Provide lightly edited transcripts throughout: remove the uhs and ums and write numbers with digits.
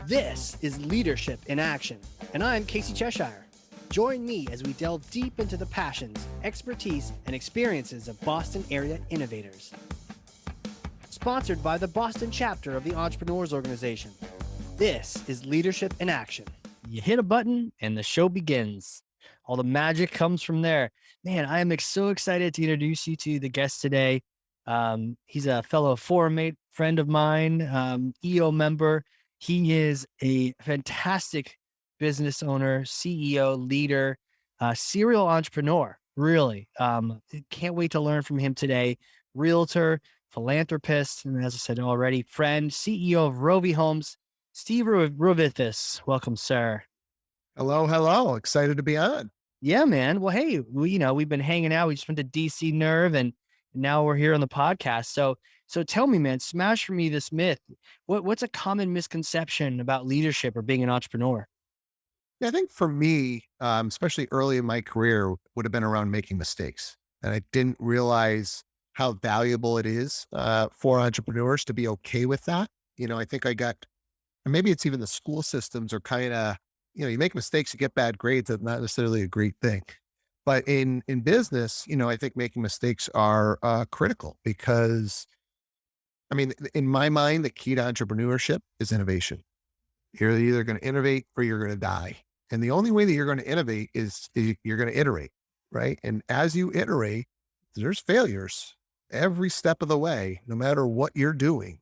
This is Leadership in Action, and I'm Casey Cheshire. Join me as we delve deep into the passions, expertise, and experiences of Boston area innovators. Sponsored by the Boston chapter of the Entrepreneurs Organization. This is Leadership in Action. You hit a button and the show begins. All the magic comes from there. Man, I am so excited to introduce you to the guest today. He's a fellow forum mate, friend of mine, EO member. He is a fantastic business owner, CEO, leader, serial entrepreneur, really. Can't wait to learn from him today. Realtor, philanthropist, and as I said already, friend, CEO of Rovi Homes, Steve Rovithis. Welcome, sir. Hello, hello. Excited to be on. Yeah, man. Well, hey, we've been hanging out. We just went to DC Nerve and now we're here on the podcast. So tell me, man, smash for me this myth. What's a common misconception about leadership or being an entrepreneur? Yeah, I think for me, especially early in my career, would have been around making mistakes. And I didn't realize how valuable it is for entrepreneurs to be okay with that. I think and maybe it's even the school systems are kind of, you make mistakes, you get bad grades. That's not necessarily a great thing. But in business, I think making mistakes are critical because, in my mind, the key to entrepreneurship is innovation. You're either going to innovate or you're going to die. And the only way that you're going to innovate is you're going to iterate, right? And as you iterate, there's failures every step of the way, no matter what you're doing.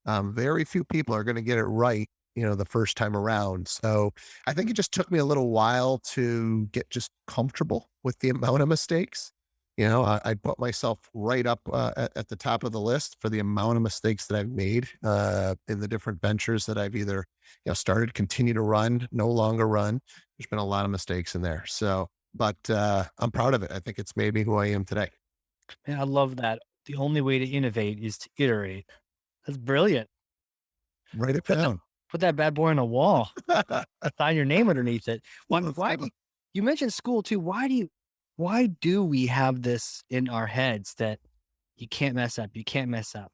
Very few people are going to get it right, the first time around. So I think it just took me a little while to get just comfortable with the amount of mistakes. I put myself right up at the top of the list for the amount of mistakes that I've made in the different ventures that I've either started, continue to run, no longer run. There's been a lot of mistakes in there. So, but I'm proud of it. I think it's made me who I am today. Man, I love that. The only way to innovate is to iterate. That's brilliant. Write it Put that down. put that bad boy on a wall. Sign your name underneath it. Why Well, you mentioned school too? Why do we have this in our heads that you can't mess up? You can't mess up.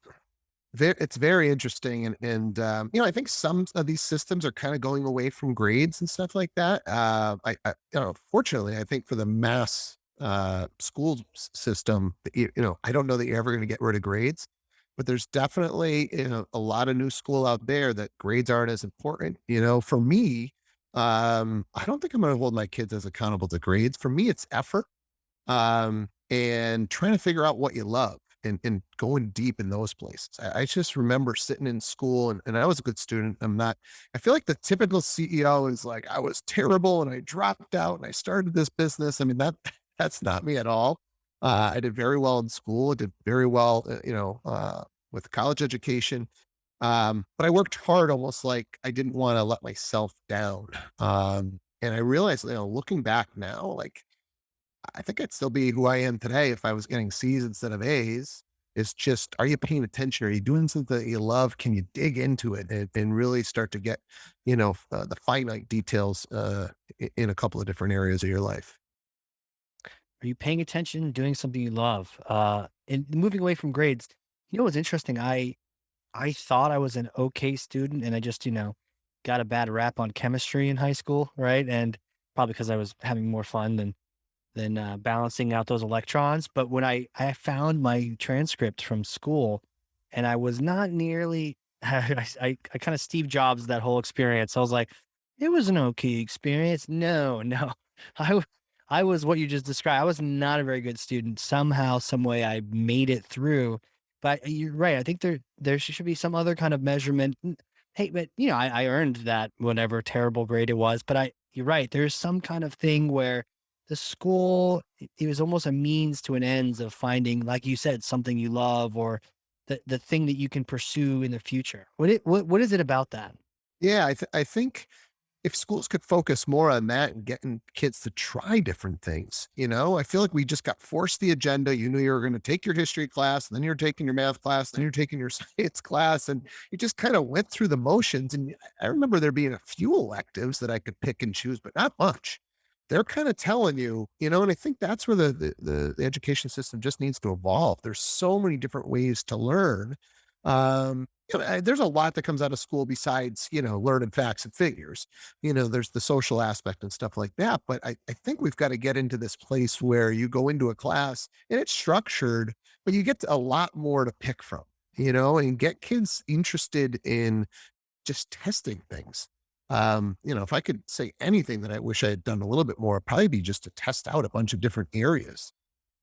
it's very interesting, and I think some of these systems are kind of going away from grades and stuff like that. Fortunately, I think for the mass school system, I don't know that you're ever going to get rid of grades, but there's definitely a lot of new school out there that grades aren't as important. For me, I don't think I'm going to hold my kids as accountable to grades. For me, it's effort and trying to figure out what you love and going deep in those places. I just remember sitting in school and I was a good student. I feel like the typical CEO is like, I was terrible and I dropped out and I started this business. That's not me at all. I did very well in school. I did very well, with college education. But I worked hard, almost like I didn't want to let myself down. And I realized, looking back now, like, I think I'd still be who I am today if I was getting C's instead of A's. It's just, are you paying attention? Are you doing something that you love? Can you dig into it and really start to get, the finite details in a couple of different areas of your life? Are you paying attention, doing something you love? And moving away from grades. You know what's interesting? I thought I was an okay student, and I just got a bad rap on chemistry in high school, right? And probably because I was having more fun than balancing out those electrons. But when I found my transcript from school, and I was not nearly, I kind of Steve Jobs that whole experience. I was like, it was an okay experience. No, no, I w- I was what you just described. I was not a very good student. Somehow, some way, I made it through. But you're right. I think there should be some other kind of measurement. Hey, but I earned that whatever terrible grade it was. But you're right. There's some kind of thing where the school, it was almost a means to an ends of finding, like you said, something you love or the thing that you can pursue in the future. What is it about that? Yeah, I think if schools could focus more on that and getting kids to try different things, I feel like we just got forced the agenda. You knew you were going to take your history class, and then you're taking your math class, then you're taking your science class, and you just kind of went through the motions. And I remember there being a few electives that I could pick and choose, but not much. They're kind of telling you, and I think that's where the education system just needs to evolve. There's so many different ways to learn There's a lot that comes out of school besides, learning facts and figures. There's the social aspect and stuff like that. But I think we've got to get into this place where you go into a class and it's structured, but you get a lot more to pick from, and get kids interested in just testing things. If I could say anything that I wish I had done a little bit more, it'd probably be just to test out a bunch of different areas.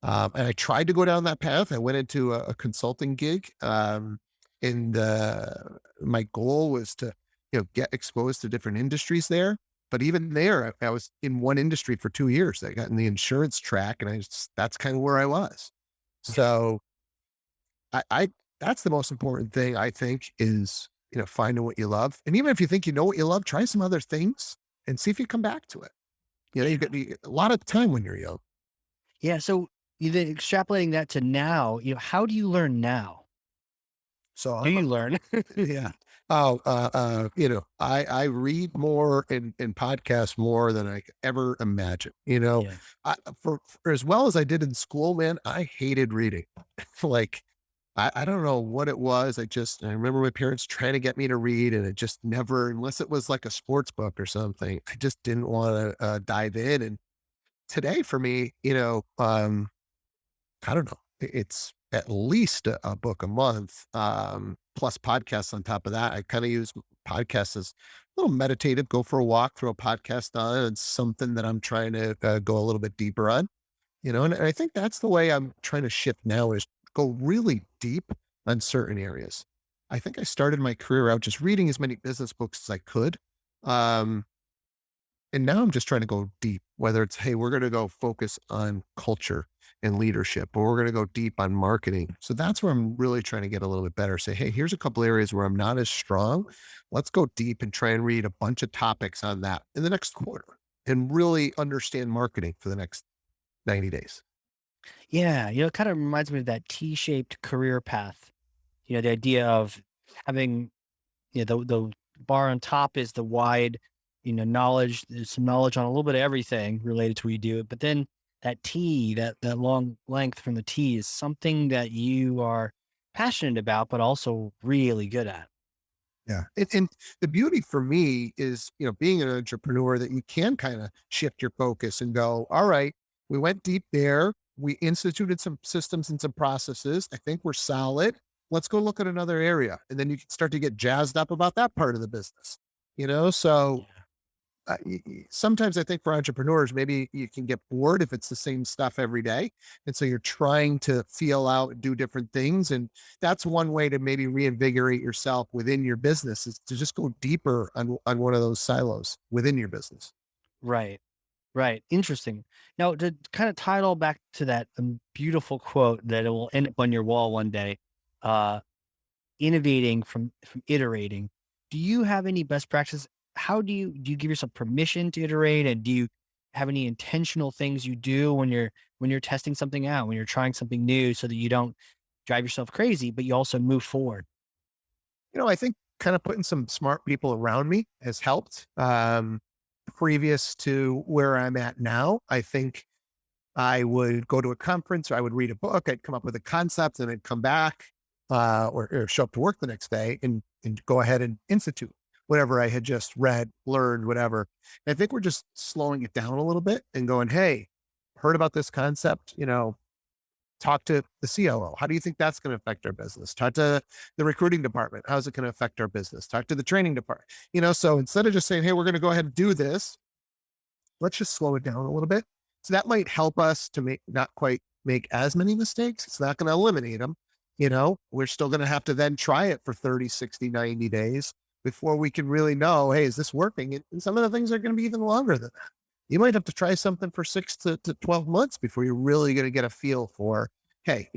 And I tried to go down that path. I went into a consulting gig, and my goal was to, get exposed to different industries there. But even there, I was in one industry for 2 years. I got in the insurance track, and that's kind of where I was. Yeah. So I that's the most important thing I think is, finding what you love. And even if you think you know what you love, try some other things and see if you come back to it. You Yeah. get a lot of time when you're young. Yeah. So you then extrapolating that to now, how do you learn now? So Do I'm you learn? Yeah. Oh, I read more and podcast more than I could ever imagine. Yeah. For as well as I did in school, man, I hated reading. Like, I don't know what it was. I remember my parents trying to get me to read, and it just never, unless it was like a sports book or something, I just didn't want to dive in. And today for me, I don't know. It's at least a book a month, plus podcasts on top of that. I kind of use podcasts as a little meditative, go for a walk, throw a podcast on. It's something that I'm trying to go a little bit deeper on, and I think that's the way I'm trying to shift now is go really deep on certain areas. I think I started my career out just reading as many business books as I could. Um, and now I'm just trying to go deep, whether it's, hey, we're going to go focus on culture and leadership, or we're going to go deep on marketing. So that's where I'm really trying to get a little bit better. Say, hey, here's a couple areas where I'm not as strong. Let's go deep and try and read a bunch of topics on that in the next quarter and really understand marketing for the next 90 days. Yeah. It kind of reminds me of that T shaped career path. The idea of having, the bar on top is the wide, knowledge. There's some knowledge on a little bit of everything related to what you do. But then that T, that long length from the T is something that you are passionate about, but also really good at. Yeah. And the beauty for me is, being an entrepreneur that you can kind of shift your focus and go, all right, we went deep there. We instituted some systems and some processes. I think we're solid. Let's go look at another area. And then you can start to get jazzed up about that part of the business. So Yeah. sometimes I think for entrepreneurs, maybe you can get bored if it's the same stuff every day. And so you're trying to feel out and do different things. And that's one way to maybe reinvigorate yourself within your business is to just go deeper on one of those silos within your business. Right. Right. Interesting. Now, to kind of tie it all back to that beautiful quote that it will end up on your wall one day, uh, innovating from iterating. Do you have any best practices? How do you give yourself permission to iterate, and do you have any intentional things you do when you're testing something out, when you're trying something new, so that you don't drive yourself crazy, but you also move forward? I think kind of putting some smart people around me has helped. Previous to where I'm at now, I think I would go to a conference or I would read a book. I'd come up with a concept and I'd come back or show up to work the next day and go ahead and institute whatever I had just read, learned, whatever. And I think we're just slowing it down a little bit and going, hey, heard about this concept, talk to the COO. How do you think that's going to affect our business? Talk to the recruiting department. How's it going to affect our business? Talk to the training department. So instead of just saying, hey, we're going to go ahead and do this, let's just slow it down a little bit. So that might help us to not quite make as many mistakes. It's not going to eliminate them. We're still going to have to then try it for 30, 60, 90 days before we can really know, hey, is this working? And some of the things are going to be even longer than that. You might have to try something for 6 to 12 months before you're really going to get a feel for, hey,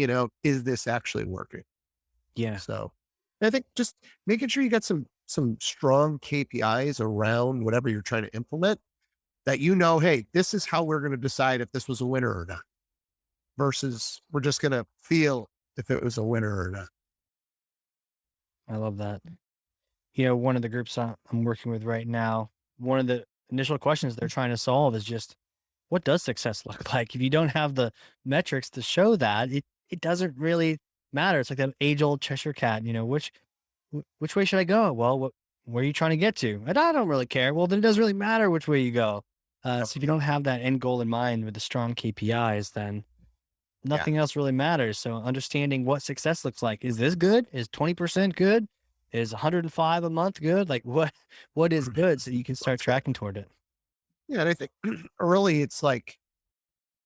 is this actually working? Yeah. So I think just making sure you got some strong KPIs around whatever you're trying to implement that hey, this is how we're going to decide if this was a winner or not, versus we're just going to feel if it was a winner or not. I love that. One of the groups I'm working with right now, one of the initial questions they're trying to solve is just, what does success look like? If you don't have the metrics to show that, it doesn't really matter. It's like that age old Cheshire cat, which way should I go? Well, where are you trying to get to? And I don't really care. Well, then it doesn't really matter which way you go. Yep. So if you don't have that end goal in mind with the strong KPIs, then Yeah. nothing else really matters. So understanding what success looks like. Is this good? Is 20% good? Is 105 a month good? Like what is good so you can start What's good? tracking toward it. Yeah. And I think early it's like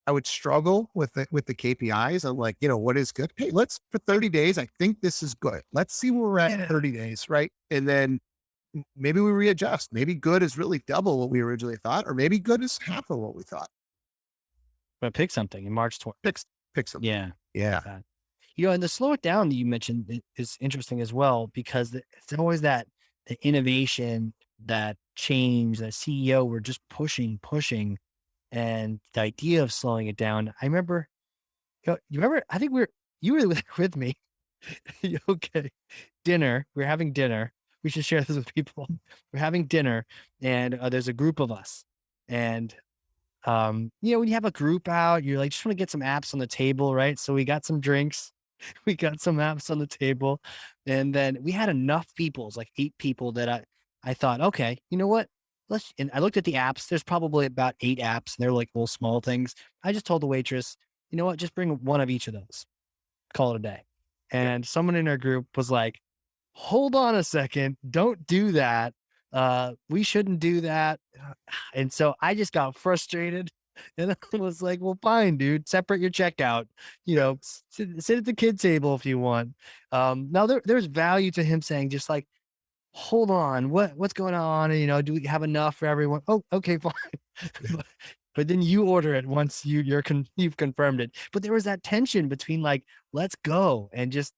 I would struggle with the KPIs. I'm like, what is good? Hey, let's for 30 days. I think this is good. Let's see where we're at in Yeah. 30 days, right? And then maybe we readjust. Maybe good is really double what we originally thought, or maybe good is half of what we thought. But pick something in March 20. Pick pick something. Yeah. Yeah. Yeah. And the slow it down that you mentioned is interesting as well because it's always that the innovation, that change, that CEO we're just pushing, pushing, and the idea of slowing it down. I remember, you remember? I think you were with me. Okay, dinner. We're having dinner. We should share this with people. We're having dinner, and there's a group of us, and when you have a group out, you're like, just want to get some apps on the table, right? So we got some drinks, we got some apps on the table, and then we had enough people, it was like 8 people that I thought, okay, you know what? And I looked at the apps. There's probably about 8 apps, and they're like little small things. I just told the waitress, you know what? Just bring one of each of those. Call it a day. Yeah. And someone in our group was like, hold on a second, don't do that. We shouldn't do that. And so I just got frustrated and I was like, well, fine, dude, separate your checkout, sit at the kid table if you want. Now there's value to him saying just like, hold on, what's going on? And, do we have enough for everyone? Oh, okay, fine. but, but then you order it once you've confirmed it. But there was that tension between like, let's go and just,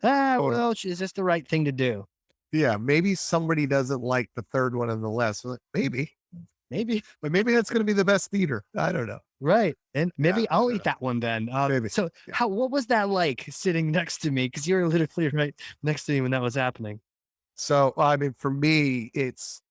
Totally. well, is this the right thing to do? Yeah. Maybe somebody doesn't like the third one on the list. Like, maybe, Maybe. but maybe that's going to be the best theater. I don't know. Right, and Yeah. maybe I I'll don't eat know. that one then. Maybe. So Yeah. what was that like sitting next to me? Because you were literally right next to me when that was happening. So, I mean, for me, it's,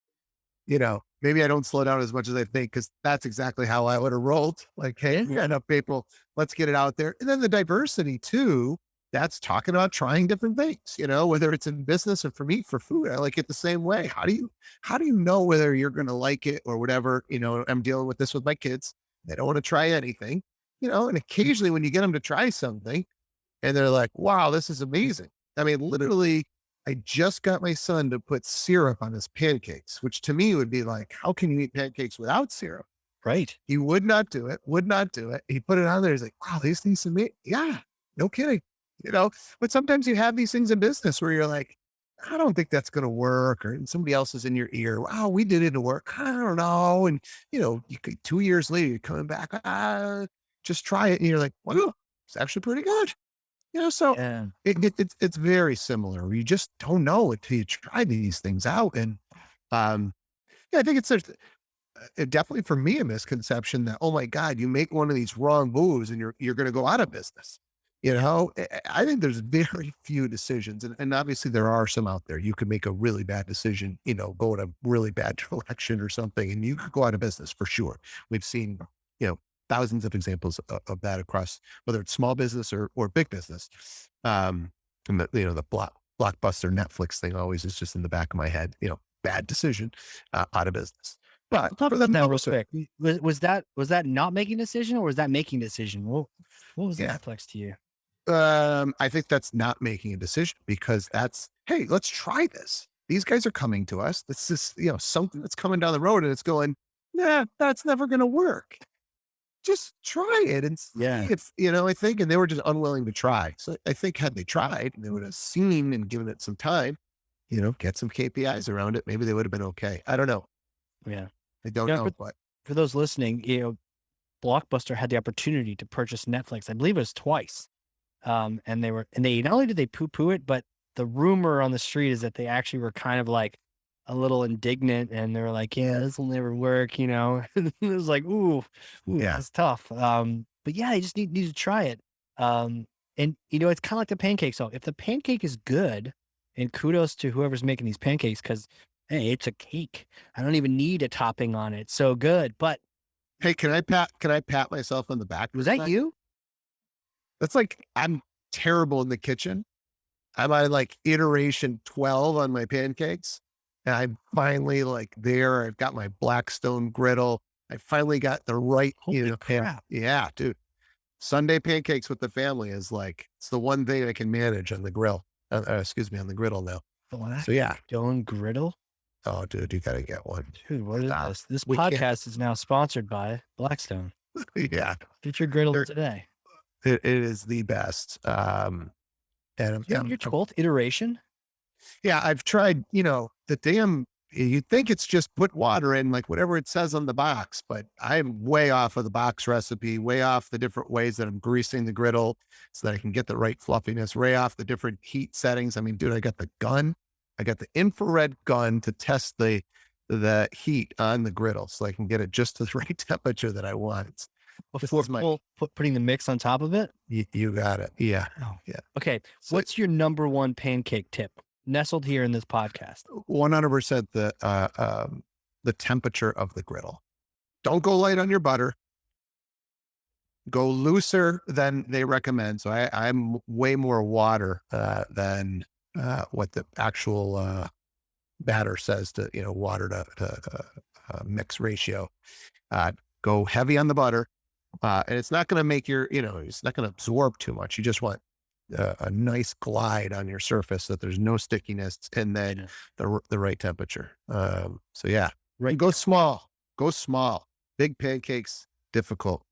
maybe I don't slow down as much as I think because that's exactly how I would have rolled. Like, hey, Yeah, we got enough people. Let's get it out there. And then the diversity too. That's talking about trying different things, whether it's in business or for me, for food. I like it the same way. How do you know whether you're going to like it or whatever? I'm dealing with this with my kids. They don't want to try anything, and occasionally when you get them to try something, and they're like, wow, this is amazing. I mean, literally, I just got my son to put syrup on his pancakes, which to me would be like, how can you eat pancakes without syrup? right. He would not do it, would not do it. He put it on there. He's like, wow, these things to me. Yeah, no kidding. But sometimes you have these things in business where you're like, I don't think that's going to work. Or somebody else is in your ear. Wow, we did it to work. I don't know. And, you could 2 years later, you're coming back, just try it. And you're like, well, it's actually pretty good. So Yeah, it's very similar. You just don't know until you try these things out. And um, yeah, I think it's definitely for me a misconception that, oh my God, you make one of these wrong moves and you're going to go out of business. I think there's very few decisions, and obviously there are some out there. You could make a really bad decision, go in a really bad direction or something, and you could go out of business for sure. We've seen, you know, thousands of examples of that across whether it's small business or big business. And the blockbuster Netflix thing always is just in the back of my head. Bad decision, out of business. But talk for about the that real most, quick. Was that not making a decision or was that making a decision? What was yeah, Netflix to you? I think that's not making a decision because that's, hey, let's try this. These guys are coming to us. This is, something that's coming down the road and it's going, nah, that's never going to work. Just try it and see Yeah, if, I think, and they were just unwilling to try. So I think had they tried, they would have seen and given it some time, get some KPIs around it. Maybe they would have been okay. I don't know. yeah. I don't You know, for know, but for those listening, Blockbuster had the opportunity to purchase Netflix. I believe it was twice. And they not only did they poo-poo it, but the rumor on the street is that they actually were kind of like a little indignant and they were like, yeah, this will never work, It was like, ooh, yeah, that's tough. But yeah, they just need to try it. And it's kind of like the pancake. So if the pancake is good, and kudos to whoever's making these pancakes, because hey, it's a cake. I don't even need a topping on it. It's so good. But hey, can I pat myself on the back was for a that second? you? That's like, I'm terrible in the kitchen. I'm on like iteration 12 on my pancakes. And I'm finally like there. I've got my Blackstone griddle. I finally got the right, Holy pan. crap. Yeah, dude. Sunday pancakes with the family is like, it's the one thing I can manage on the grill. Excuse me, on the griddle now. So yeah. Blackstone griddle? Oh, dude, you got to get one. Dude, what is Stop. this? This We can't. podcast is now sponsored by Blackstone. Yeah. Get your griddle They're, today. it is the best. And You're on your 12th iteration? yeah, I've tried, the damn, you'd think it's just put water in, like whatever it says on the box, but I'm way off of the box recipe, way off the different ways that I'm greasing the griddle so that I can get the right fluffiness, way off the different heat settings. I mean, dude, I got the gun, I got the infrared gun to test the heat on the griddle so I can get it just to the right temperature that I want. This Before is my, putting the mix on top of it? you got it. Yeah. Oh. Yeah. Okay. So What's your number one pancake tip nestled here in this podcast? 100% the temperature of the griddle. Don't go light on your butter. Go looser than they recommend. So I'm way more water than what the actual batter says to water to mix ratio. Go heavy on the butter, and it's not going to make it's not going to absorb too much. You just want a nice glide on your surface so that there's no stickiness, and then Yeah. the right temperature. So yeah, Right. and go small. Go small. Big pancakes difficult.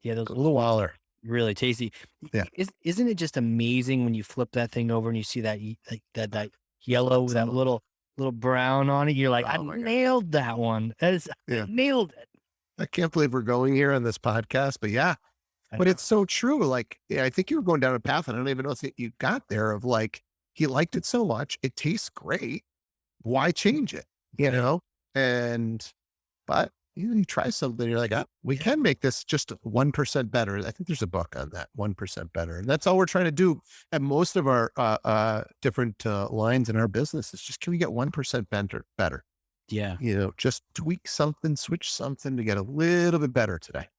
Yeah, those Go little ones smaller. really tasty. Yeah. Isn't it just amazing when you flip that thing over and you see that like that yellow with that little brown on it? You're like, I Oh my god. nailed that one. That is, I Yeah. nailed it. I can't believe we're going here on this podcast, but yeah, I but know. it's so true. Like, yeah, I think you were going down a path, and I don't even know if you got there of like, he liked it so much. It tastes great. Why change it? You Right. know? And, but you try something, you're like, we Yeah. can make this just 1% better. I think there's a book on that, 1% better. And that's all we're trying to do at most of our different lines in our business is just, can we get 1% better? Yeah. Just tweak something, switch something to get a little bit better today.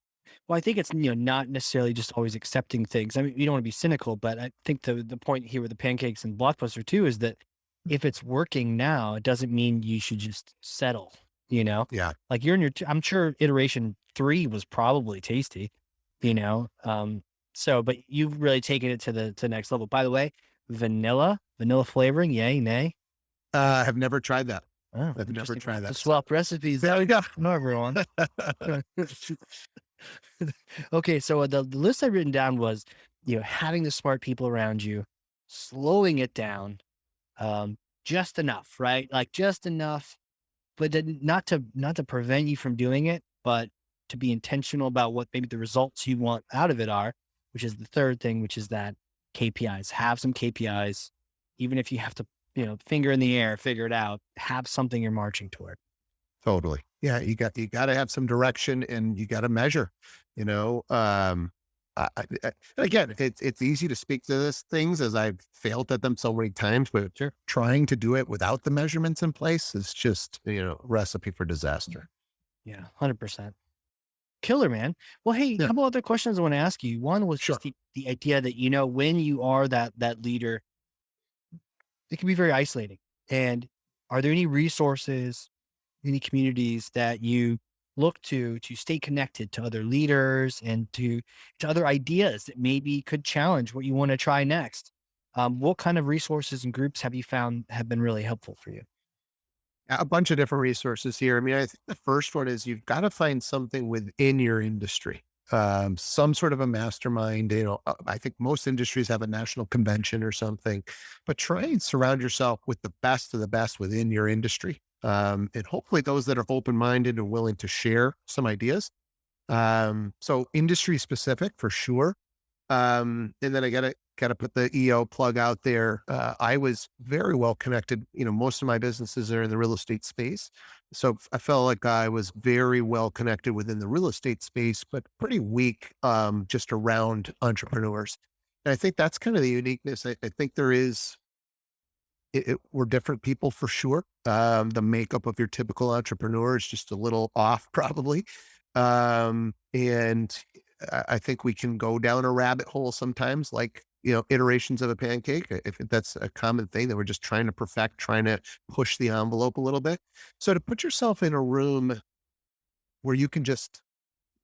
Well, I think it's, not necessarily just always accepting things. I mean, you don't want to be cynical, but I think the point here with the pancakes and Blockbuster too is that if it's working now, it doesn't mean you should just settle, you know? Yeah. Like you're in I'm sure iteration 3 was probably tasty, you know? So, but you've really taken it to the next level. By the way, vanilla flavoring, yay, nay? I've never tried that. Oh, I've never interesting. We'll tried have to that. swap recipes. There we go. No, everyone. Okay, so the list I'd written down was, having the smart people around you, slowing it down, just enough, right? Like just enough, but then not to prevent you from doing it, but to be intentional about what maybe the results you want out of it are, which is the third thing, which is that KPIs. Have some KPIs, even if you have to, finger in the air, figure it out. Have something you're marching toward. Totally. Yeah. You got to have some direction and you got to measure, you know, and again, it's easy to speak to this things as I've failed at them so many times, but Sure. trying to do it without the measurements in place is just, recipe for disaster. Yeah, 100%. Killer, man. Well, hey, a Yeah. couple other questions I want to ask you. One was Sure. just the idea that, when you are that leader, it can be very isolating. And are there any resources, any communities that you look to stay connected to other leaders and to other ideas that maybe could challenge what you want to try next? What kind of resources and groups have you found have been really helpful for you? A bunch of different resources here. I mean, I think the first one is you've got to find something within your industry, some sort of a mastermind. I think most industries have a national convention or something, but try and surround yourself with the best of the best within your industry. And hopefully those that are open minded and willing to share some ideas. So industry specific for sure. And then I gotta put the EO plug out there. I was very well connected. Most of my businesses are in the real estate space. So I felt like I was very well connected within the real estate space, but pretty weak just around entrepreneurs. And I think that's kind of the uniqueness. I think there is we're different people for sure. The makeup of your typical entrepreneur is just a little off, probably. And I think we can go down a rabbit hole sometimes, like, iterations of a pancake. I think that's a common thing that we're just trying to perfect, trying to push the envelope a little bit. So to put yourself in a room where you can just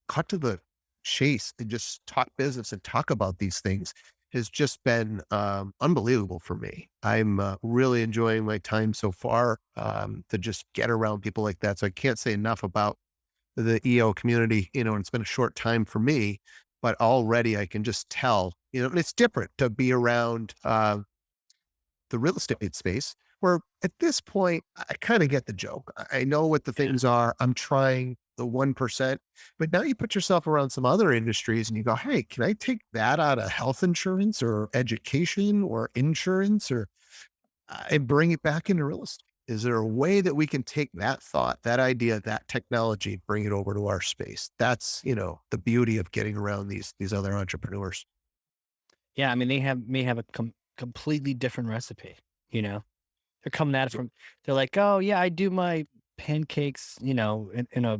cut to the chase and just talk business and talk about these things has just been unbelievable for me. I'm really enjoying my time so far to just get around people like that. So I can't say enough about the EO community, and it's been a short time for me, but already I can just tell, and it's different to be around the real estate space where at this point, I kind of get the joke. I know what the Yeah. things are. I'm trying the 1%, but now you put yourself around some other industries and you go, hey, can I take that out of health insurance or education or insurance or and bring it back into real estate? Is there a way that we can take that thought, that idea, that technology, bring it over to our space? That's, the beauty of getting around these other entrepreneurs. Yeah, I mean, they may have a completely different recipe, you know? They're coming at it from they're like, "Oh, yeah, I do my pancakes, in a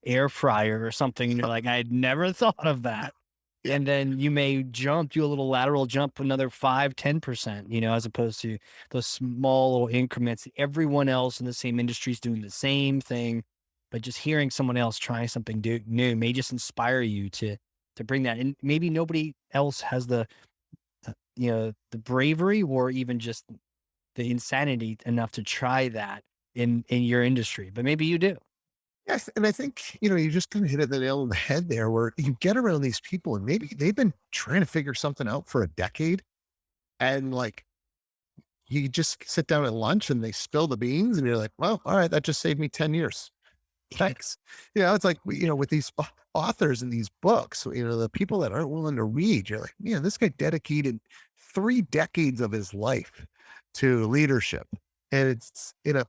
air fryer or something," and you're like, "I had never thought of that." Yeah. And then you may do a little lateral jump another 5, 10%, as opposed to those small little increments. Everyone else in the same industry is doing the same thing, but just hearing someone else trying something new may just inspire you to bring that. And maybe nobody else has the bravery or even just the insanity enough to try that in your industry, but maybe you do. Yes, and I think, you just kind of hit it the nail on the head there where you get around these people and maybe they've been trying to figure something out for a decade. And like you just sit down at lunch and they spill the beans and you're like, well, all right, that just saved me 10 years. Thanks. It's like, with these authors and these books, the people that aren't willing to read, you're like, man, this guy dedicated 3 decades of his life to leadership. And it's in a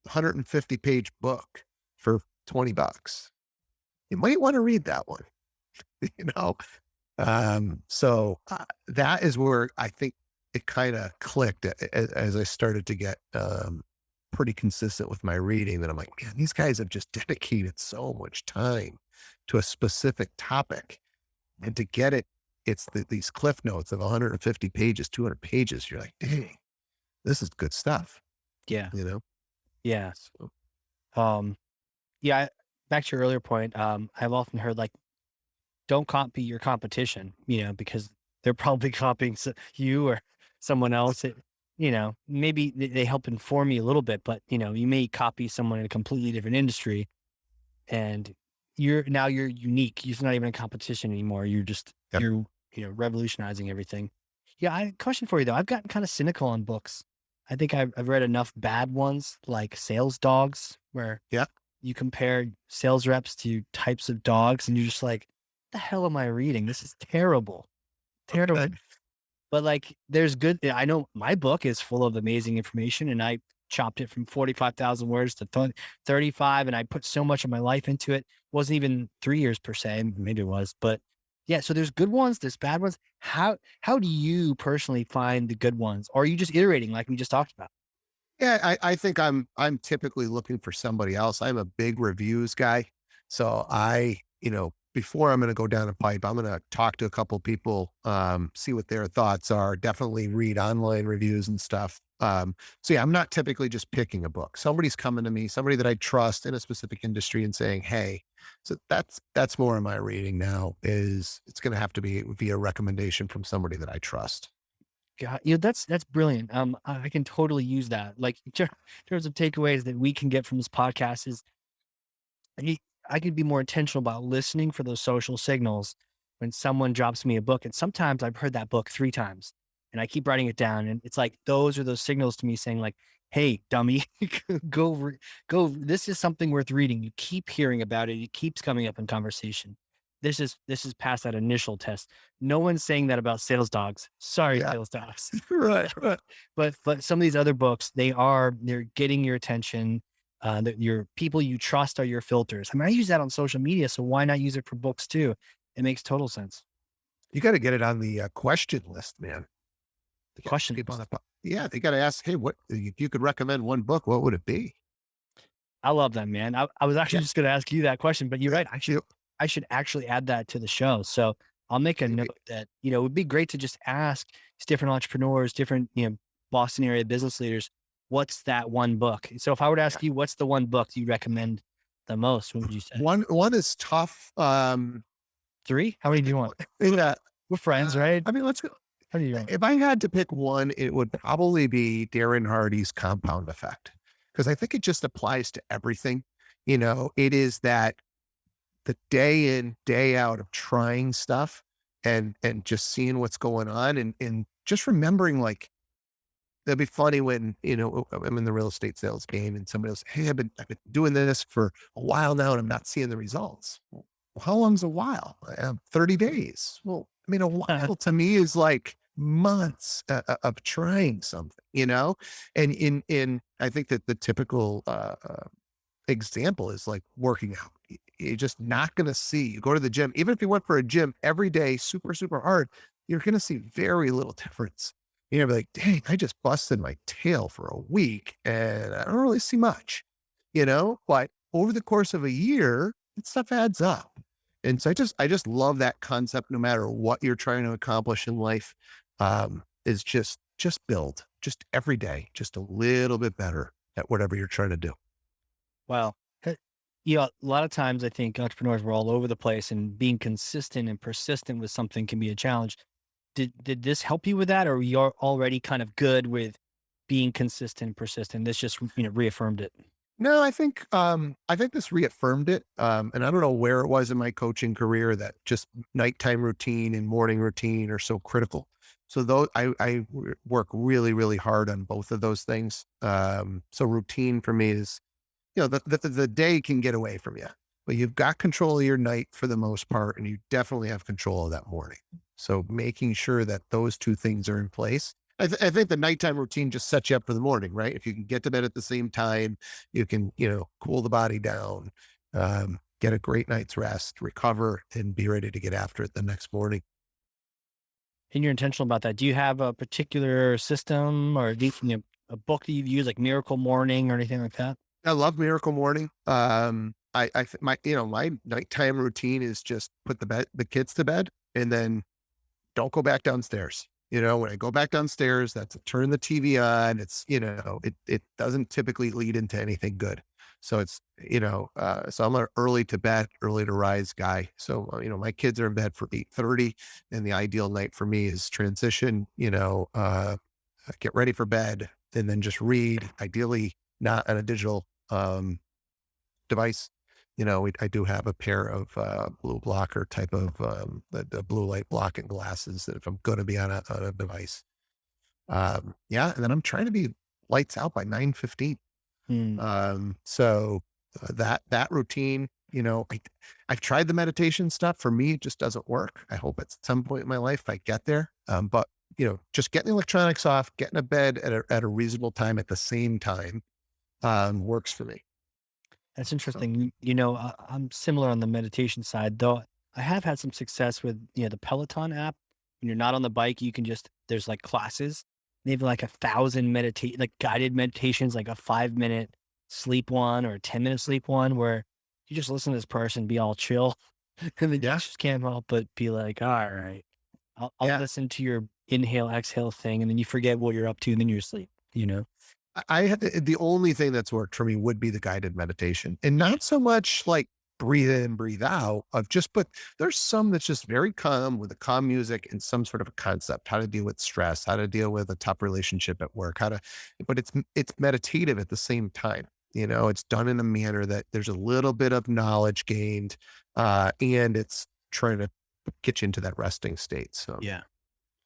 150-page book for $20. You might want to read that one, you know? So that is where I think it kind of clicked as I started to get pretty consistent with my reading that I'm like, man, these guys have just dedicated so much time to a specific topic. And to get it, it's these cliff notes of 150 pages, 200 pages. You're like, dang, this is good stuff, Yeah. you know? Yeah. So, Um, yeah, back to your earlier point, I've often heard, like, don't copy your competition, because they're probably copying you or someone else. Maybe they help inform you a little bit, but, you may copy someone in a completely different industry and you're unique. You're not even a competition anymore. yep. revolutionizing everything. Yeah, question for you though. I've gotten kind of cynical on books. I think I've read enough bad ones like Sales Dogs, where Yeah. you compare sales reps to types of dogs, and you're just like, "The hell am I reading? This is terrible, Okay. terrible." But, like, there's good I know my book is full of amazing information, and I chopped it from 45,000 words to 35, and I put so much of my life into it. Wasn't even 3 years per se, maybe it was, but yeah, so there's good ones, there's bad ones. How do you personally find the good ones? Or are you just iterating like we just talked about? Yeah, I think I'm typically looking for somebody else. I'm a big reviews guy. So before I'm gonna go down a pipe, I'm gonna talk to a couple people, see what their thoughts are, definitely read online reviews and stuff. So yeah, I'm not typically just picking a book. Somebody's coming to me, somebody that I trust in a specific industry and saying, hey, so that's more of my reading now is it's gonna have to be via recommendation from somebody that I trust. God, that's brilliant. I can totally use that. Like, in terms of takeaways that we can get from this podcast is I I could be more intentional about listening for those social signals when someone drops me a book. And sometimes I've heard that book 3 times and I keep writing it down. And it's like those are those signals to me saying, like, hey, dummy, go, go. This is something worth reading. You keep hearing about it. It keeps coming up in conversation. This is past that initial test. No one's saying that about sales dogs. Sorry, Yeah. sales dogs. Right, right. But some of these other books, they're getting your attention. That your people you trust are your filters. I mean, I use that on social media, so why not use it for books too? It makes total sense. You gotta get it on the question list, man. The Get question people on list. the yeah, they gotta ask, "Hey, what if you could recommend one book, what would it be?" I love that, man. I was Yeah, actually just going to ask you that question, but you're yeah, right. you Actually, I should actually add that to the show. So I'll make a Maybe. note that, it would be great to just ask these different entrepreneurs, different, Boston area business leaders, what's that one book? So if I were to Yeah. ask you, what's the one book you recommend the most? What would you say? One is tough. 3? How many do you want? Yeah. We're friends, right? I mean, let's go. How many do you want? If I had to pick one, it would probably be Darren Hardy's Compound Effect, because I think it just applies to everything. It is that the day in, day out of trying stuff and just seeing what's going on and just remembering, like, that'd be funny when, I'm in the real estate sales game and somebody else, hey, I've been doing this for a while now and I'm not seeing the results. Well, how long's a while? 30 days. Well, I mean, a while to me is like months of trying something. And I think that the typical example is like working out. You're just not going to see. You go to the gym, even if you went for a gym every day, super, super hard, you're going to see very little difference. You're gonna be like, dang, I just busted my tail for a week and I don't really see much. But over the course of a year, that stuff adds up. And so I just love that concept no matter what you're trying to accomplish in life. Is just build just every day, just a little bit better at whatever you're trying to do. Well, a lot of times I think entrepreneurs were all over the place, and being consistent and persistent with something can be a challenge. Did this help you with that, or you're already kind of good with being consistent and persistent? This just, reaffirmed it. No, I think this reaffirmed it. And I don't know where it was in my coaching career that just nighttime routine and morning routine are so critical. So those work really, really hard on both of those things. So routine for me is, the day can get away from you, but you've got control of your night for the most part, and you definitely have control of that morning. So making sure that those two things are in place. I think the nighttime routine just sets you up for the morning, right? If you can get to bed at the same time, you can, cool the body down, get a great night's rest, recover, and be ready to get after it the next morning. And you're intentional about that. Do you have a particular system, or a book that you've used, like Miracle Morning or anything like that? I love Miracle Morning. My nighttime routine is just put the kids to bed and then don't go back downstairs. When I go back downstairs, that's turn the TV on. It doesn't typically lead into anything good. So so I'm an early to bed, early to rise guy. So, my kids are in bed for 8:30, and the ideal night for me is transition, get ready for bed and then just read, ideally not on a digital, device. I do have a pair of blue blocker type of the blue light blocking glasses that if I'm going to be on a device, yeah, and then I'm trying to be lights out by 9:15. Hmm. So that routine, I've tried the meditation stuff. For me, it just doesn't work. I hope at some point in my life I get there. But just getting the electronics off, getting to bed at a reasonable time at the same time, works for me. That's So interesting. I'm similar on the meditation side, though. I have had some success with, the Peloton app. When you're not on the bike, you can there's like classes. They have like 1,000 like guided meditations, like a 5-minute sleep one or a 10-minute sleep one, where you just listen to this person be all chill. And then you yeah, just can't help but be like, all right, I'll yeah. listen to your inhale, exhale thing. And then you forget what you're up to, and then you're asleep. I had the only thing that's worked for me would be the guided meditation, and not so much like breathe in, breathe out of just, but there's some that's just very calm with the calm music and some sort of a concept, how to deal with stress, how to deal with a tough relationship at work, but it's meditative at the same time. It's done in a manner that there's a little bit of knowledge gained, and it's trying to get you into that resting state. So, Yeah.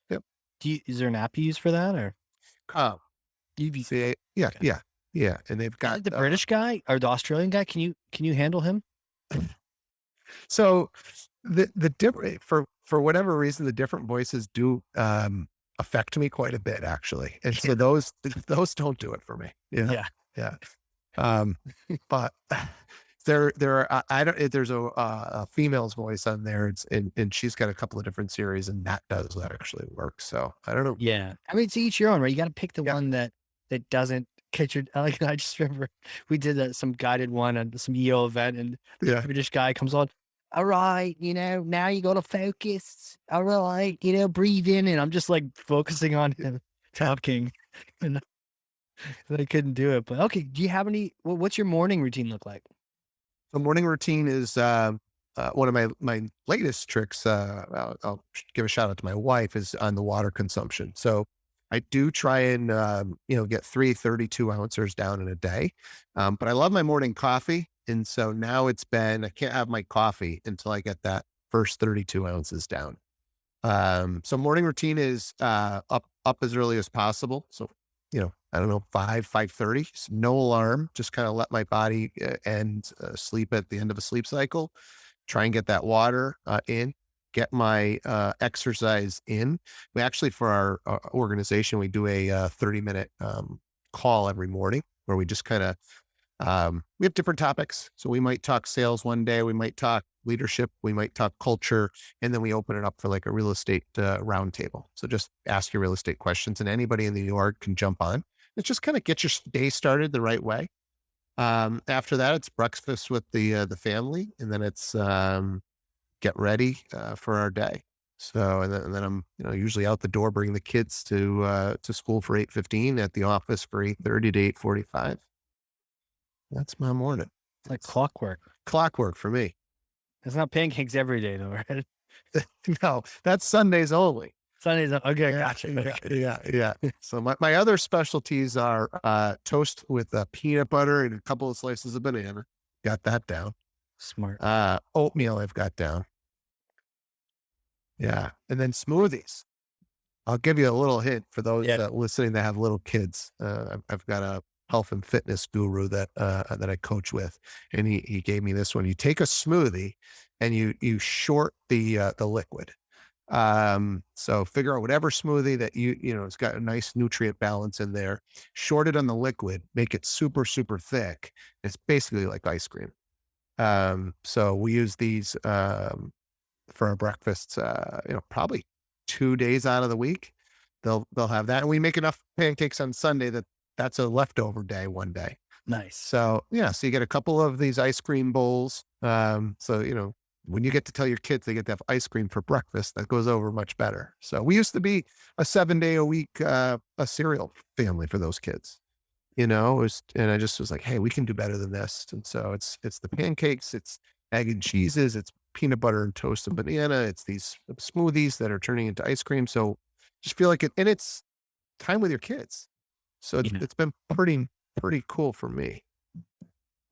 yep. Is there an app you use for that, or Calm. you? See, yeah, Okay. yeah, yeah. And they've And got, the British guy or the Australian guy, can you handle him? so the different for whatever reason, the different voices do, affect me quite a bit actually. And so those don't do it for me. Yeah. Yeah. Yeah. Um, but there are, I don't, there's a female's voice on there. And she's got a couple of different series and that actually work. So I don't know. Yeah. I mean, to each your own, right? You gotta pick the Yeah. one that doesn't catch your like, I just remember we did, some guided one at some EO event, and the Yeah. British guy comes on. all right, now you got to focus. All right, breathe in. And I'm just like focusing on him talking. And I couldn't do it. But okay, do you have what's your morning routine look like? The morning routine is one of my latest tricks. I'll give a shout out to my wife is on the water consumption. So I do try and get 3 32 ounces down in a day, but I love my morning coffee, and so now it's been I can't have my coffee until I get that first 32 ounces down. So morning routine is up as early as possible. So, I don't know, 5:30, no alarm, just kind of let my body end sleep at the end of a sleep cycle. Try and get that water in, get my exercise in. We actually, for our organization, we do a 30-minute call every morning where we just kind of we have different topics. So we might talk sales one day, we might talk leadership, we might talk culture, and then we open it up for like a real estate roundtable. So just ask your real estate questions, and anybody in the yard can jump on. It's just kind of get your day started the right way. After that, it's breakfast with the family, and then it's get ready for our day. So and then I'm usually out the door bringing the kids to school for 8:15, at the office for 8:30 to 8:45. That's my morning. It's like It's clockwork. clockwork for me. It's not pancakes every day though, right? No, that's Sundays only. Sundays. Okay, Yeah, gotcha. yeah, Okay. yeah, yeah. So my other specialties are toast with peanut butter and a couple of slices of banana. Got that down. Smart. Oatmeal I've got down. Yeah, and then smoothies. I'll give you a little hint for those Yeah. listening that have little kids. I've got a health and fitness guru that I coach with, and he gave me this one. You take a smoothie and you short the liquid. So figure out whatever smoothie that it's got a nice nutrient balance in there. Short it on the liquid, make it super super thick. It's basically like ice cream. So we use these for our breakfasts, probably 2 days out of the week. They'll have that, and we make enough pancakes on Sunday that that's a leftover day one day. Nice. So, yeah, so you get a couple of these ice cream bowls. So, when you get to tell your kids they get to have ice cream for breakfast, that goes over much better. So we used to be a 7-day a week, a cereal family for those kids. And I just was like, "Hey, we can do better than this." And so it's the pancakes, it's egg and cheeses, it's peanut butter and toast and banana, it's these smoothies that are turning into ice cream. So just feel like it's time with your kids. So Yeah. it's been pretty cool for me.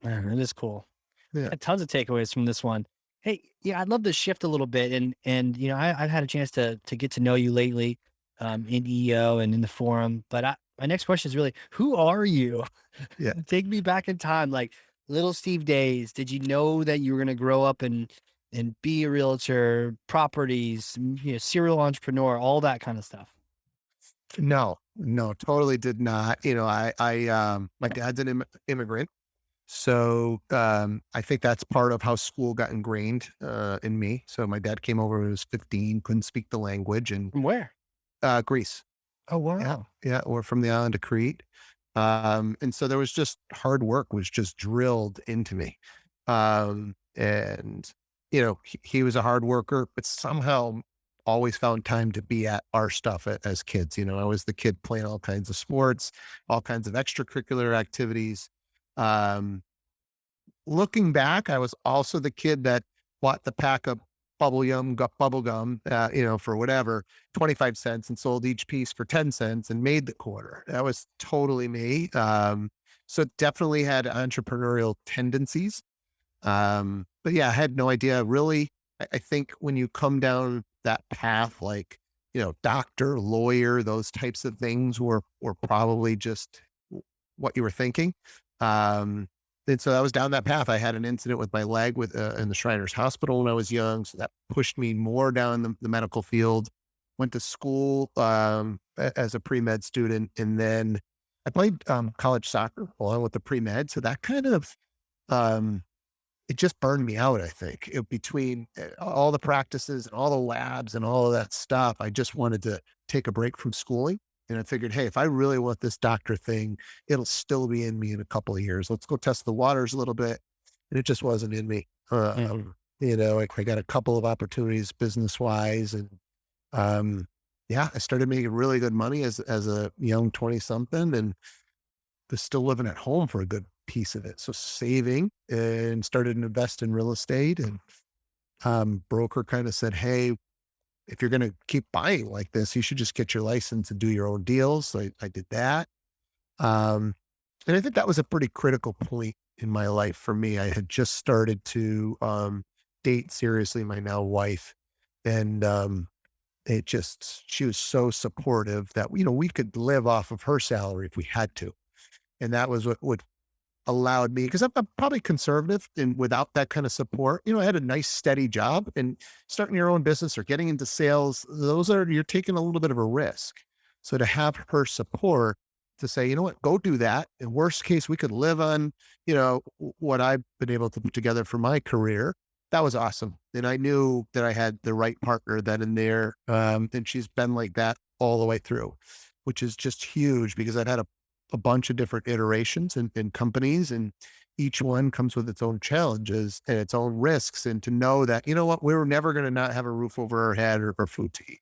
Man, it is cool. Yeah. Got tons of takeaways from this one. Hey, yeah, I'd love to shift a little bit, and I've had a chance to get to know you lately, in EO and in the forum. But my next question is really, who are you? Yeah. Take me back in time, like little Steve days. Did you know that you were going to grow up and be a realtor, properties, serial entrepreneur, all that kind of stuff? No, no, totally did not. My dad's an immigrant. So, I think that's part of how school got ingrained, in me. So my dad came over when he was 15, couldn't speak the language, and, From where? Greece. Oh Yeah, wow, yeah, we're from the island of Crete. And so there was just hard work was just drilled into me. And, he was a hard worker, but somehow always found time to be at our stuff as kids. I was the kid playing all kinds of sports, all kinds of extracurricular activities. Um, Looking back, I was also the kid that bought the pack of bubble gum, for whatever, 25 cents, and sold each piece for 10 cents and made the quarter. That was totally me. So definitely had entrepreneurial tendencies. But yeah, I had no idea really. I think when you come down that path, like, doctor, lawyer, those types of things were probably just what you were thinking. Um, and so I was down that path. I had an incident with my leg in the Shriners Hospital when I was young. So that pushed me more down the medical field. Went to school as a pre-med student. And then I played college soccer along with the pre-med. So that kind of, um, it just burned me out, I think. Between all the practices and all the labs and all of that stuff, I just wanted to take a break from schooling. And I figured, hey, if I really want this doctor thing, it'll still be in me in a couple of years. Let's go test the waters a little bit. And it just wasn't in me. Mhm. I got a couple of opportunities business wise, and um, yeah, I started making really good money as a young 20 something, and was still living at home for a good piece of it. So saving and started to invest in real estate, and broker kind of said, "Hey, if you're going to keep buying like this, you should just get your license and do your own deals." So I did that. Um, and I think that was a pretty critical point in my life for me. I had just started to date seriously my now wife. And she was so supportive that, we could live off of her salary if we had to. And that was what allowed me, because I'm probably conservative, and without that kind of support, I had a nice steady job, and starting your own business or getting into sales, you're taking a little bit of a risk. So to have her support to say, you know what, go do that. In worst case, we could live on, what I've been able to put together for my career. That was awesome. And I knew that I had the right partner then and there. And she's been like that all the way through, which is just huge, because I've had a bunch of different iterations and companies, and each one comes with its own challenges and its own risks. And to know that, you know what, we were never going to not have a roof over our head or food to eat.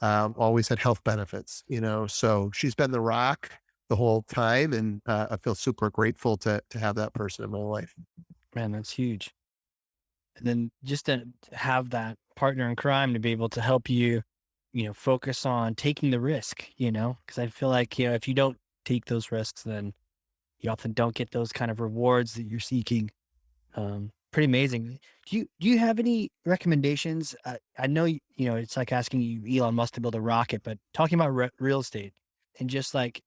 Always had health benefits, so she's been the rock the whole time. And I feel super grateful to have that person in my life. Man, that's huge. And then just to have that partner in crime to be able to help you, focus on taking the risk, because I feel like, if you don't take those risks, then you often don't get those kind of rewards that you're seeking. Pretty amazing. Do you have any recommendations? I know, it's like asking you Elon Musk to build a rocket, but talking about real estate and just like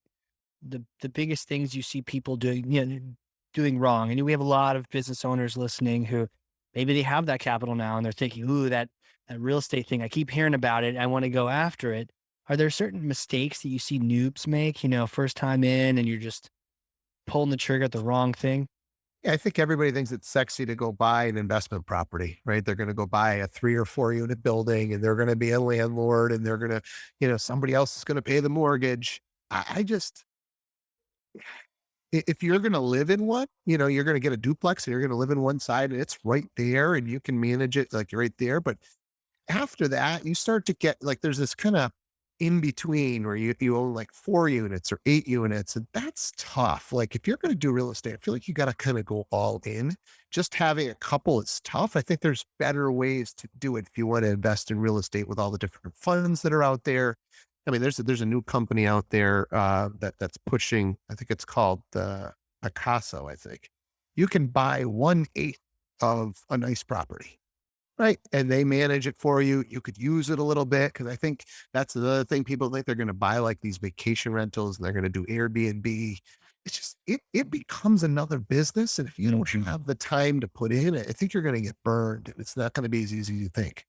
the biggest things you see people doing, doing wrong. And we have a lot of business owners listening who maybe they have that capital now and they're thinking, "Ooh, that real estate thing. I keep hearing about it. I want to go after it." Are there certain mistakes that you see noobs make? First time in, and you're just pulling the trigger at the wrong thing. Yeah, I think everybody thinks it's sexy to go buy an investment property, right? They're going to go buy a 3 or 4 unit building, and they're going to be a landlord, and they're going to, somebody else is going to pay the mortgage. I just, if you're going to live in one, you're going to get a duplex and you're going to live in one side, and it's right there and you can manage it like you're right there. But after that, you start to get like, there's this kind of in between where you own like 4 units or 8 units, and that's tough. Like, if you're going to do real estate, I feel like you got to kind of go all in. Just having a couple is tough. I think there's better ways to do it if you want to invest in real estate with all the different funds that are out there. I mean, there's a new company out there that's pushing. I think it's called Acaso. I think you can buy 1/8 of a nice property. Right, and they manage it for you. You could use it a little bit, because I think that's the other thing. People think they're gonna buy, like, these vacation rentals, and they're gonna do Airbnb. It's just it becomes another business, and if you don't have the time to put in it, I think you're gonna get burned, and it's not gonna be as easy as you think.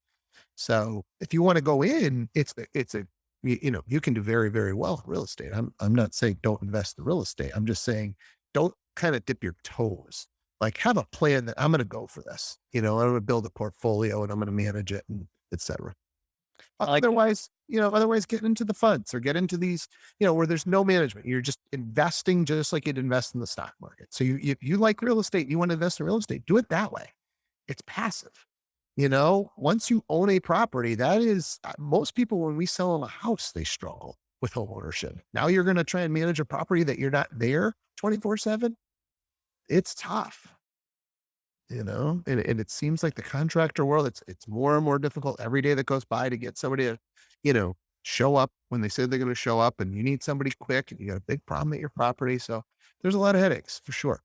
So, if you wanna go in, you can do very, very well in real estate. I'm not saying don't invest in real estate. I'm just saying don't kinda dip your toes. Like, have a plan that I'm gonna go for this. I'm gonna build a portfolio and I'm gonna manage it, and et cetera. I like that. Otherwise get into the funds or get into these, where there's no management. You're just investing just like you'd invest in the stock market. So if you like real estate, you want to invest in real estate, do it that way. It's passive. Once you own a property, that is, most people, when we sell them a house, they struggle with home ownership. Now you're going to try and manage a property that you're not there 24/7. It's tough. And it seems like the contractor world, it's more and more difficult every day that goes by to get somebody to, you know, show up when they say they're going to show up, and you need somebody quick, and you got a big problem at your property. So there's a lot of headaches for sure.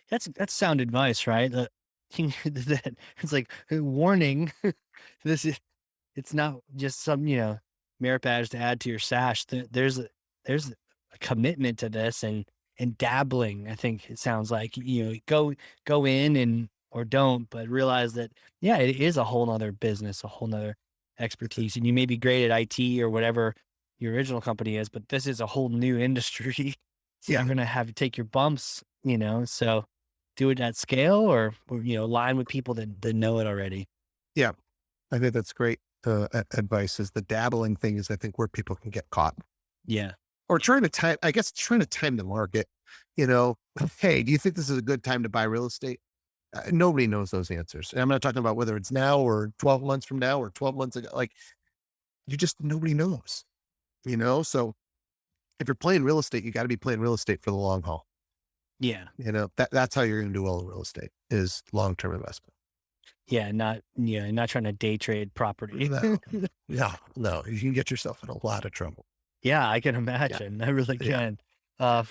That's sound advice, right? That it's like warning. This is it's not just some merit badge to add to your sash. There's a commitment to this and dabbling. I think it sounds like go in and or don't, but realize that yeah, it is a whole nother business, a whole nother expertise, and you may be great at IT or whatever your original company is, but this is a whole new industry. So Yeah. you're gonna have to take your bumps, so do it at scale or align with people that know it already. Yeah. I think that's great advice. Is the dabbling thing is, I think, where people can get caught, Yeah. or trying to time the market. You know, hey, do you think this is a good time to buy real estate? Nobody knows those answers. And I'm not talking about whether it's now or 12 months from now or 12 months ago. Like, you just nobody knows, you know? So if you're playing real estate, you got to be playing real estate for the long haul. Yeah. You know, that's how you're going to do well in real estate is long-term investment. Yeah, not trying to day trade property. No, no, no. You can get yourself in a lot of trouble. Yeah, I can Yeah. imagine. I really Yeah. can. Uh,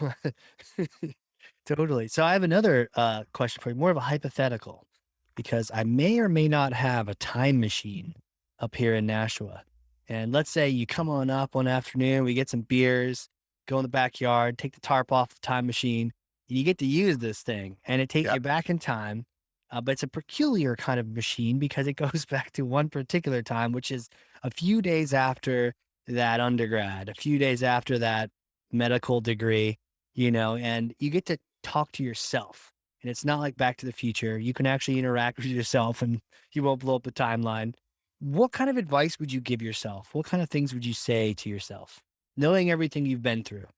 totally. So I have another question for you, more of a hypothetical, because I may or may not have a time machine up here in Nashua. And let's say you come on up one afternoon, we get some beers, go in the backyard, take the tarp off the time machine, and you get to use this thing, and it takes Yeah. you back in time. But it's a peculiar kind of machine because it goes back to one particular time, which is a few days after that undergrad, a few days after that medical degree, and you get to talk to yourself. And it's not like Back to the Future. You can actually interact with yourself and you won't blow up the timeline. What kind of advice would you give yourself? What kind of things would you say to yourself, knowing everything you've been through?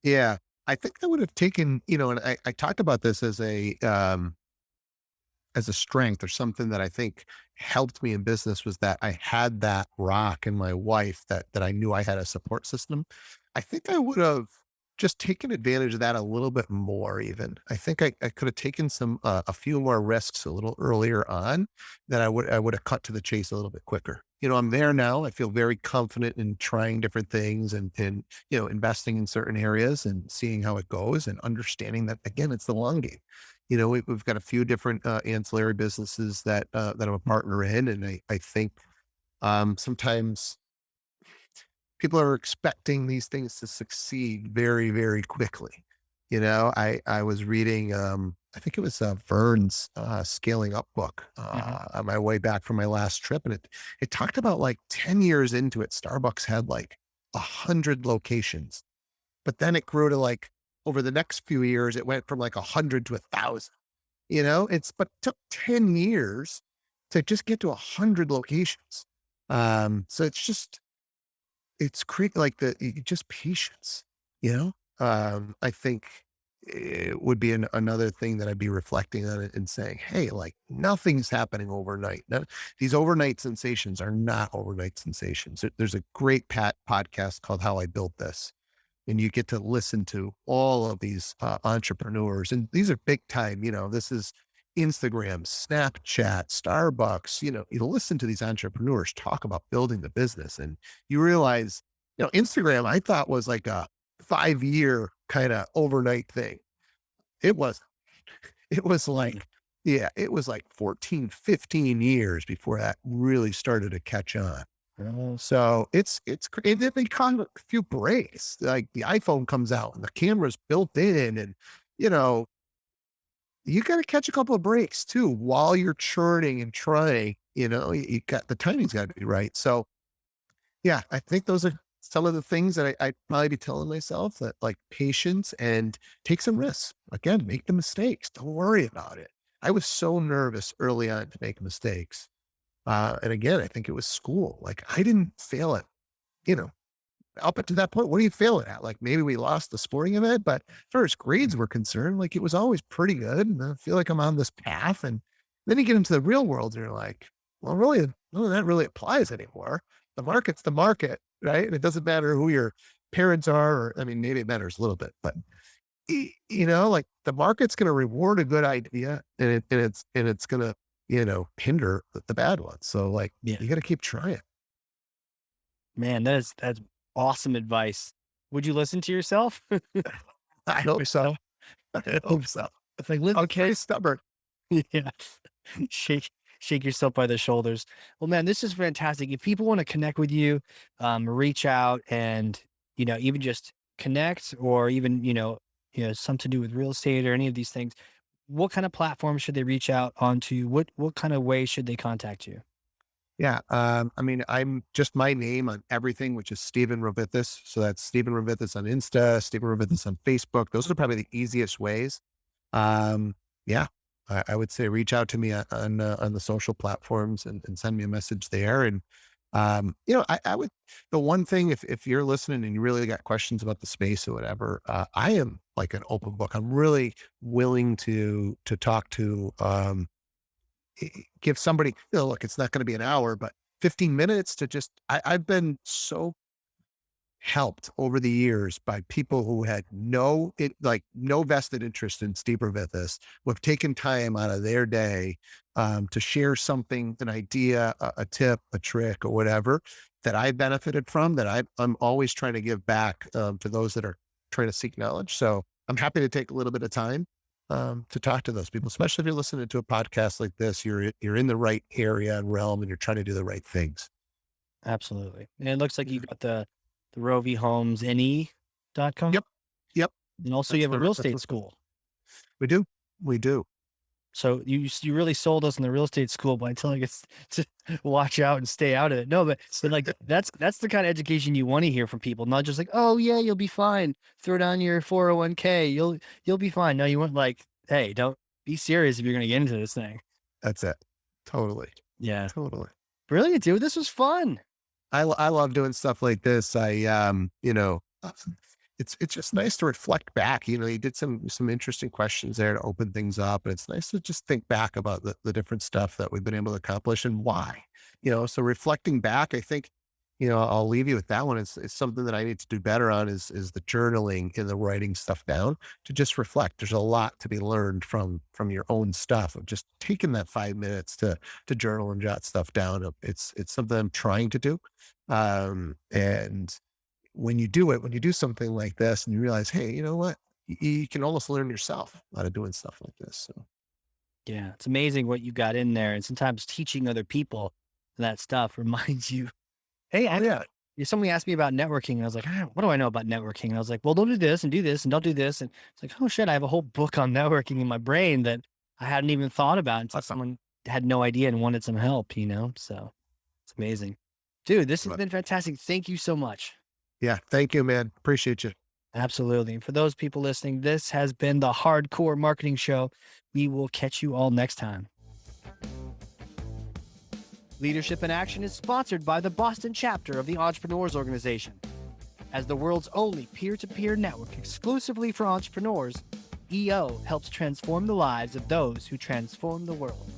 Yeah. I think that would have taken, and I talked about this as a strength or something that I think helped me in business was that I had that rock in my wife that I knew I had a support system. I think I would have just taken advantage of that a little bit more even. I think I could have taken a few more risks a little earlier on that I would have cut to the chase a little bit quicker. I'm there now. I feel very confident in trying different things and investing in certain areas and seeing how it goes and understanding that again, it's the long game. We've got a few different ancillary businesses that I'm a partner in, and I think sometimes people are expecting these things to succeed very, very quickly. I was reading, I think it was Vern's Scaling Up book Hmm. on my way back from my last trip, and it talked about like 10 years into it, Starbucks had like 100 locations, but then it grew to like over the next few years, it went from like 100 to 1,000. But it took 10 years to just get to 100 locations. So like just patience, you know? I think it would be another thing that I'd be reflecting on it and saying, hey, like nothing's happening overnight. These overnight sensations are not overnight sensations. There's a great podcast called How I Built This, and you get to listen to all of these entrepreneurs, and these are big time. This is Instagram, Snapchat, Starbucks. You listen to these entrepreneurs talk about building the business, and you realize, Instagram I thought was like a 5 year kind of overnight thing. It was. It was Mm. like, yeah, it was like 14, 15 years before that really started to catch on. So and then they caught a few breaks. Like the iPhone comes out and the camera's built in, and you know you got to catch a couple of breaks too while you're churning and trying. You got the timing's got to be right. So yeah, I think those are some of the things that I'd probably be telling myself, that like patience and take some risks. Again, make the mistakes. Don't worry about it. I was so nervous early on to make mistakes. And again, I think it was school. Like I didn't fail at, you know, up to that point, what are you failing at? Like maybe we lost the sporting event, but as far as grades were concerned, like it was always pretty good. And I feel like I'm on this path. And then you get into the real world and you're like, well, really, none of that really applies anymore. The market's the market, right? And it doesn't matter who your parents are, or I mean, maybe it matters a little bit, but like the market's going to reward a good idea, and it's going to, hinder the bad ones. So like Yeah, you got to keep trying. man, that's awesome advice. Would you listen to yourself? I hope so. I hope so. It's like, live. I'm pretty stubborn. Yeah. Shake shake yourself by the shoulders. Well, man, this is fantastic. If people want to connect with you, reach out and, even just connect or even, something to do with real estate or any of these things, what kind of platform should they reach out onto? What kind of way should they contact you? Yeah. I mean, I'm just my name on everything, which is Stephen Rovithis. So that's Stephen Rovithis on Insta, Stephen Rovithis on Facebook. Those are probably the easiest ways. Um, yeah, I would say reach out to me on the social platforms and send me a message there. And I would, the one thing, if you're listening and you really got questions about the space or whatever, I am like an open book. I'm really willing to talk to. give somebody, look, it's not going to be an hour, but 15 minutes to just, I've been so helped over the years by people who had no vested interest in Steve Rovithis, who have taken time out of their day to share something, an idea, a tip, a trick, or whatever that I benefited from. That I'm always trying to give back to those that are trying to seek knowledge. So I'm happy to take a little bit of time to talk to those people, especially if you're listening to a podcast like this. You're in the right area and realm, and you're trying to do the right things. Absolutely. And it looks like you got the Rovi Homes NE.com. Yep, yep. And also you have a real That's estate the school. we do. We do. So you really sold us in the real estate school by telling us to watch out and stay out of it. No, but like that's the kind of education you want to hear from people, not just like, oh yeah, you'll be fine. Throw down your 401k. You'll be fine. No, you want like, hey, don't be serious if you're gonna get into this thing. That's it. Totally. Yeah. Totally. Brilliant, dude. This was fun. I love doing stuff like this. It's just nice to reflect back. You did some interesting questions there to open things up. And it's nice to just think back about the different stuff that we've been able to accomplish and why. So reflecting back, I think, I'll leave you with that one. It's something that I need to do better on is the journaling and the writing stuff down to just reflect. There's a lot to be learned from your own stuff of just taking that 5 minutes to journal and jot stuff down. It's something I'm trying to do. And when you do it, when you do something like this and you realize, hey, you know what? You can almost learn yourself out of doing stuff like this. So Yeah, it's amazing what you got in there, and sometimes teaching other people that stuff reminds you, hey, yeah, somebody asked me about networking, and I was like, what do I know about networking? And I was like, well, don't do this and do this and don't do this. And it's like, oh shit, I have a whole book on networking in my brain that I hadn't even thought about until awesome. someone had no idea and wanted some help. So it's amazing. Dude, this has But been fantastic. Thank you so much. yeah, thank you, man. Appreciate you. Absolutely. And for those people listening, this has been the Hardcore Marketing Show. We will catch you all next time. Leadership in Action is sponsored by the Boston chapter of the Entrepreneurs Organization. As the world's only peer-to-peer network exclusively for entrepreneurs, EO helps transform the lives of those who transform the world.